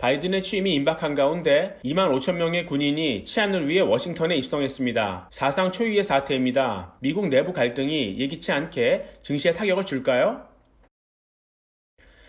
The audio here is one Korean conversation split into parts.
바이든의 취임이 임박한 가운데 2만 5천 명의 군인이 치안을 위해 워싱턴에 입성했습니다. 사상 초유의 사태입니다. 미국 내부 갈등이 예기치 않게 증시에 타격을 줄까요?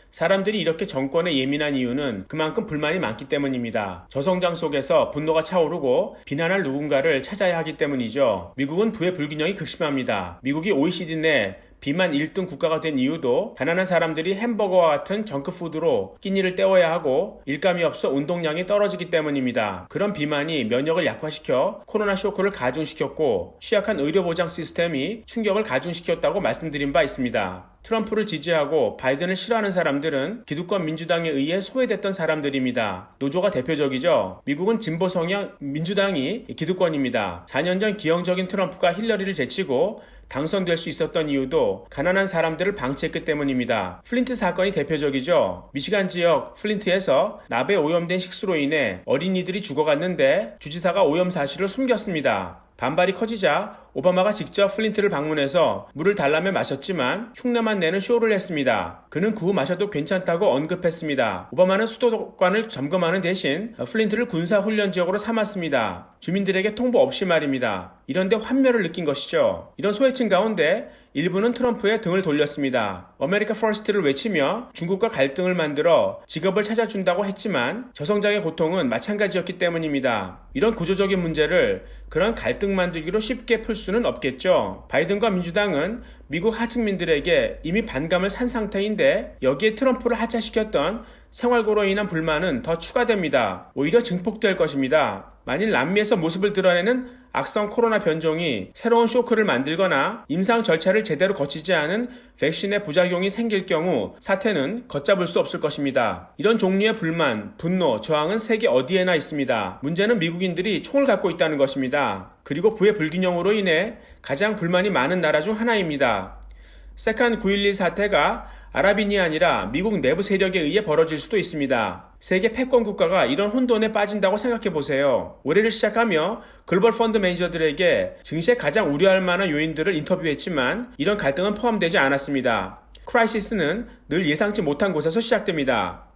사람들이 이렇게 정권에 예민한 이유는 그만큼 불만이 많기 때문입니다. 저성장 속에서 분노가 차오르고 비난할 누군가를 찾아야 하기 때문이죠. 미국은 부의 불균형이 극심합니다. 미국이 OECD 내 비만 1등 국가가 된 이유도 가난한 사람들이 햄버거와 같은 정크푸드로 끼니를 때워야 하고 일감이 없어 운동량이 떨어지기 때문입니다. 그런 비만이 면역을 약화시켜 코로나 쇼크를 가중시켰고 취약한 의료보장 시스템이 충격을 가중시켰다고 말씀드린 바 있습니다. 트럼프를 지지하고 바이든을 싫어하는 사람들은 기득권 민주당에 의해 소외됐던 사람들입니다. 노조가 대표적이죠. 미국은 진보 성향 민주당이 기득권입니다. 4년 전 기형적인 트럼프가 힐러리를 제치고 당선될 수 있었던 이유도 가난한 사람들을 방치했기 때문입니다. 플린트 사건이 대표적이죠. 미시간 지역 플린트에서 납에 오염된 식수로 인해 어린이들이 죽어갔는데 주지사가 오염 사실을 숨겼습니다. 반발이 커지자 오바마가 직접 플린트를 방문해서 물을 달라며 마셨지만 흉내만 내는 쇼를 했습니다. 그는 그 후 마셔도 괜찮다고 언급했습니다. 오바마는 수도관을 점검하는 대신 플린트를 군사훈련 지역으로 삼았습니다. 주민들에게 통보 없이 말입니다. 이런데 환멸을 느낀 것이죠. 이런 소외층 가운데 일부는 트럼프에 등을 돌렸습니다. 아메리카 퍼스트를 외치며 중국과 갈등을 만들어 직업을 찾아준다고 했지만 저성장의 고통은 마찬가지였기 때문입니다. 이런 구조적인 문제를 그런 갈등 만들기로 쉽게 풀 수는 없겠죠. 바이든과 민주당은 미국 하층민들에게 이미 반감을 산 상태인데 여기에 트럼프를 하차시켰던 생활고로 인한 불만은 더 추가됩니다. 오히려 증폭될 것입니다. 만일 남미에서 모습을 드러내는 악성 코로나 변종이 새로운 쇼크를 만들거나 임상 절차를 제대로 거치지 않은 백신의 부작용이 생길 경우 사태는 걷잡을 수 없을 것입니다. 이런 종류의 불만, 분노, 저항은 세계 어디에나 있습니다. 문제는 미국인들이 총을 갖고 있다는 것입니다. 그리고 부의 불균형으로 인해 가장 불만이 많은 나라 중 하나입니다. 세칸 9.11 사태가 아랍인이 아니라 미국 내부 세력에 의해 벌어질 수도 있습니다. 세계 패권 국가가 이런 혼돈에 빠진다고 생각해보세요. 올해를 시작하며 글로벌 펀드 매니저들에게 증시에 가장 우려할 만한 요인들을 인터뷰했지만 이런 갈등은 포함되지 않았습니다. 크라이시스는 늘 예상치 못한 곳에서 시작됩니다.